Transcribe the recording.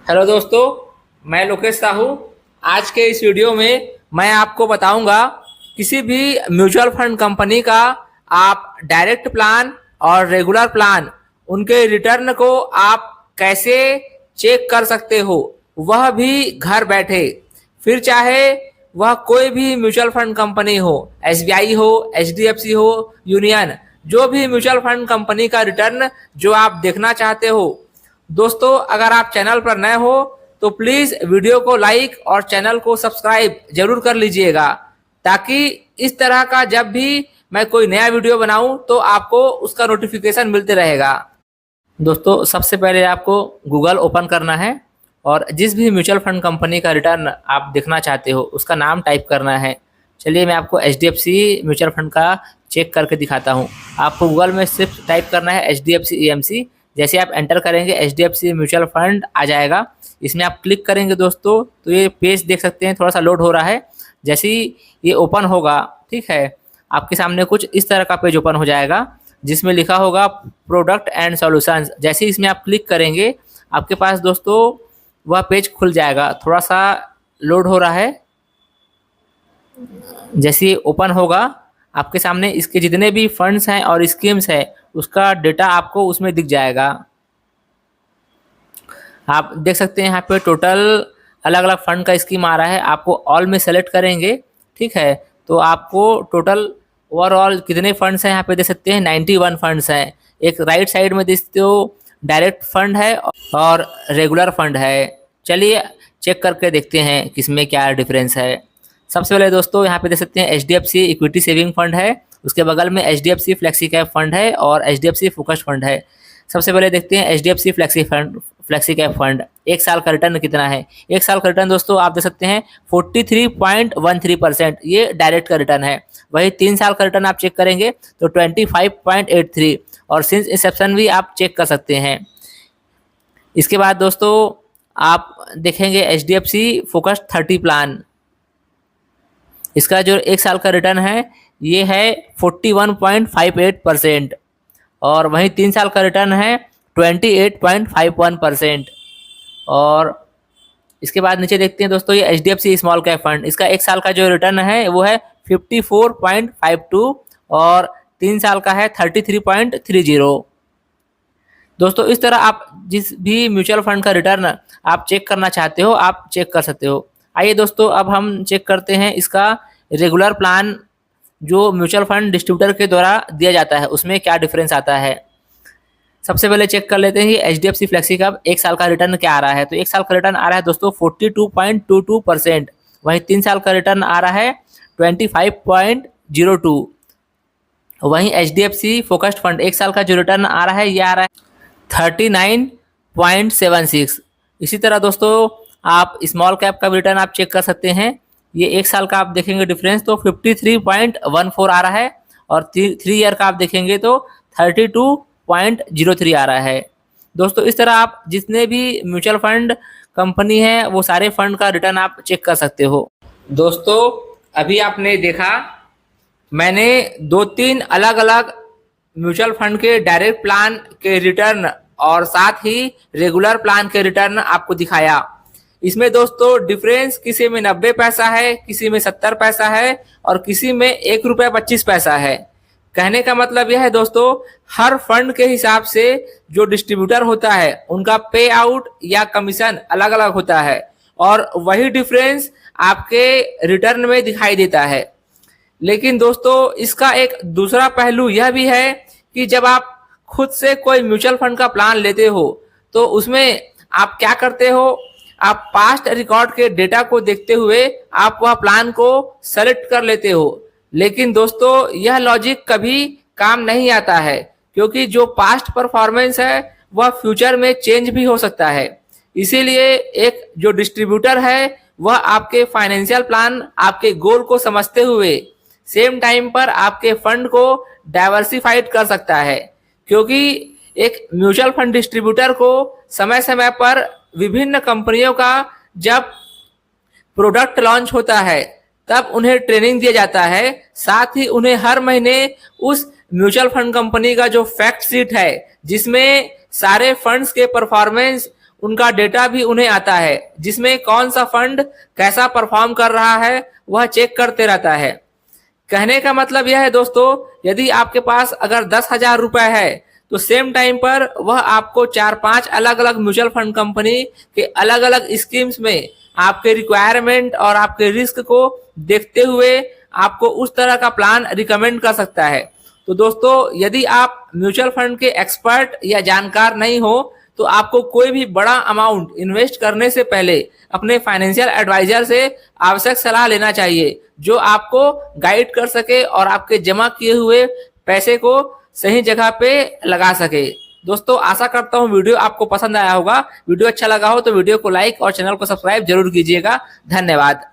Hello दोस्तों, मैं लोकेश साहू। आज के इस वीडियो में मैं आपको बताऊंगा किसी भी म्यूचुअल फंड कंपनी का आप डायरेक्ट प्लान और रेगुलर प्लान उनके रिटर्न को आप कैसे चेक कर सकते हो, वह भी घर बैठे। फिर चाहे वह कोई भी म्यूचुअल फंड कंपनी हो, एसबीआई हो, एचडीएफसी हो, यूनियन, जो भी म्यूचुअल फंड कंपनी का रिटर्न जो आप देखना चाहते हो। दोस्तों, अगर आप चैनल पर नए हो तो प्लीज वीडियो को लाइक और चैनल को सब्सक्राइब जरूर कर लीजिएगा, ताकि इस तरह का जब भी मैं कोई नया वीडियो बनाऊं तो आपको उसका नोटिफिकेशन मिलते रहेगा। दोस्तों, सबसे पहले आपको गूगल ओपन करना है और जिस भी म्यूचुअल फंड कंपनी का रिटर्न आप देखना चाहते हो उसका नाम टाइप करना है। चलिए, मैं आपको एचडीएफसी म्यूचुअल फंड का चेक करके दिखाता हूँ। आपको गूगल में सिर्फ टाइप करना है एचडीएफसी ईएमसी। जैसे आप एंटर करेंगे एचडीएफसी म्यूचुअल फंड आ जाएगा। इसमें आप क्लिक करेंगे दोस्तों तो ये पेज देख सकते हैं, थोड़ा सा लोड हो रहा है। जैसे ही ये ओपन होगा, ठीक है, आपके सामने कुछ इस तरह का पेज ओपन हो जाएगा जिसमें लिखा होगा प्रोडक्ट एंड सॉल्यूशंस। जैसे ही इसमें आप क्लिक करेंगे आपके पास दोस्तों वह पेज खुल जाएगा। थोड़ा सा लोड हो रहा है। जैसे ही ओपन होगा आपके सामने इसके जितने भी फंड्स हैं और स्कीम्स है उसका डेटा आपको उसमें दिख जाएगा। आप देख सकते हैं यहाँ पे टोटल अलग अलग फंड का स्कीम आ रहा है। आपको ऑल में सेलेक्ट करेंगे, ठीक है, तो आपको टोटल ओवरऑल कितने फंड्स हैं यहाँ पे देख सकते हैं, 91 फंड्स हैं। एक राइट साइड में देखते हो डायरेक्ट फंड है और रेगुलर फंड है। चलिए चेक करके देखते हैं किसमें क्या डिफरेंस है। सबसे पहले दोस्तों यहाँ पे देख सकते हैं एचडीएफसी इक्विटी सेविंग फंड है, उसके बगल में एचडीएफसी फ्लेक्सी कैप फंड है और एचडीएफसी फोकस फंड है। सबसे पहले देखते हैं एचडीएफसी फ्लेक्सी कैप फंड। एक साल का रिटर्न कितना है? एक साल का रिटर्न दोस्तों आप देख सकते हैं 43.13%, ये डायरेक्ट का रिटर्न है। वही 3 साल का रिटर्न आप चेक करेंगे तो 25.83, और सिंस इंसेप्शन भी आप चेक कर सकते हैं। इसके बाद दोस्तों आप देखेंगे एचडीएफसी फोकस 30 प्लान। इसका जो एक साल का रिटर्न है ये है 41.58%, और वहीं 3 साल का रिटर्न है 28.51%। और इसके बाद नीचे देखते हैं दोस्तों ये एचडीएफसी स्मॉल कैप फंड। इसका एक साल का जो रिटर्न है वो है 54.52 और 3 साल का है 33.30। दोस्तों, इस तरह आप जिस भी म्यूचुअल फंड का रिटर्न आप चेक करना चाहते हो आप चेक कर सकते हो। आइए दोस्तों, अब हम चेक करते हैं इसका रेगुलर प्लान जो म्यूचुअल फंड डिस्ट्रीब्यूटर के द्वारा दिया जाता है उसमें क्या डिफरेंस आता है। सबसे पहले चेक कर लेते हैं एचडीएफसी फ्लेक्सी का एक साल का रिटर्न क्या आ रहा है। तो एक साल का रिटर्न आ रहा है दोस्तों 42.22%। वहीं 3 साल का रिटर्न आ रहा है 25.02। वहीं एचडीएफसी फोकस्ड फंड एक साल का जो रिटर्न आ रहा है ये आ रहा है 39.76। इसी तरह दोस्तों आप स्मॉल कैप का रिटर्न आप चेक कर सकते हैं। ये एक साल का आप देखेंगे डिफरेंस तो 53.14 आ रहा है, और 3 ईयर का आप देखेंगे तो 32.03 आ रहा है। दोस्तों, इस तरह आप जितने भी म्यूचुअल फंड कंपनी है वो सारे फंड का रिटर्न आप चेक कर सकते हो। दोस्तों, अभी आपने देखा मैंने 2-3 अलग अलग म्यूचुअल फंड के डायरेक्ट प्लान के रिटर्न और साथ ही रेगुलर प्लान के रिटर्न आपको दिखाया। इसमें दोस्तों डिफरेंस किसी में 90 पैसा है, किसी में 70 पैसा है और किसी में ₹1.25 है। कहने का मतलब यह है दोस्तों, हर फंड के हिसाब से जो डिस्ट्रीब्यूटर होता है उनका पे आउट या कमीशन अलग अलग होता है, और वही डिफरेंस आपके रिटर्न में दिखाई देता है। लेकिन दोस्तों इसका एक दूसरा पहलू यह भी है कि जब आप खुद से कोई म्यूचुअल फंड का प्लान लेते हो तो उसमें आप क्या करते हो, आप पास्ट रिकॉर्ड के डेटा को देखते हुए आप वह प्लान को सेलेक्ट कर लेते हो। लेकिन दोस्तों यह लॉजिक कभी काम नहीं आता है, क्योंकि जो पास्ट परफॉर्मेंस है वह फ्यूचर में चेंज भी हो सकता है। इसीलिए एक जो डिस्ट्रीब्यूटर है वह आपके फाइनेंशियल प्लान, आपके गोल को समझते हुए सेम टाइम पर आपके फंड को डाइवर्सिफाइड कर सकता है। क्योंकि एक म्यूचुअल फंड डिस्ट्रीब्यूटर को समय समय पर विभिन्न कंपनियों का जब प्रोडक्ट लॉन्च होता है तब उन्हें ट्रेनिंग दिया जाता है। साथ ही उन्हें हर महीने उस म्यूचुअल फंड कंपनी का जो फैक्ट शीट है जिसमें सारे फंड्स के परफॉर्मेंस उनका डेटा भी उन्हें आता है, जिसमें कौन सा फंड कैसा परफॉर्म कर रहा है वह चेक करते रहता है। कहने का मतलब यह है दोस्तों, यदि आपके पास अगर 10,000 रुपए है तो सेम टाइम पर वह आपको 4-5 अलग अलग म्यूचुअल फंड कंपनी के अलग अलग स्कीम्स में आपके रिक्वायरमेंट और आपके रिस्क को देखते हुए आपको उस तरह का प्लान रिकमेंड कर सकता है। तो दोस्तों, यदि आप म्यूचुअल फंड के एक्सपर्ट या जानकार नहीं हो तो आपको कोई भी बड़ा अमाउंट इन्वेस्ट करने से पहले अपने फाइनेंशियल एडवाइजर से आवश्यक सलाह लेना चाहिए, जो आपको गाइड कर सके और आपके जमा किए हुए पैसे को सही जगह पे लगा सके। दोस्तों, आशा करता हूँ वीडियो आपको पसंद आया होगा। वीडियो अच्छा लगा हो तो वीडियो को लाइक और चैनल को सब्सक्राइब जरूर कीजिएगा। धन्यवाद।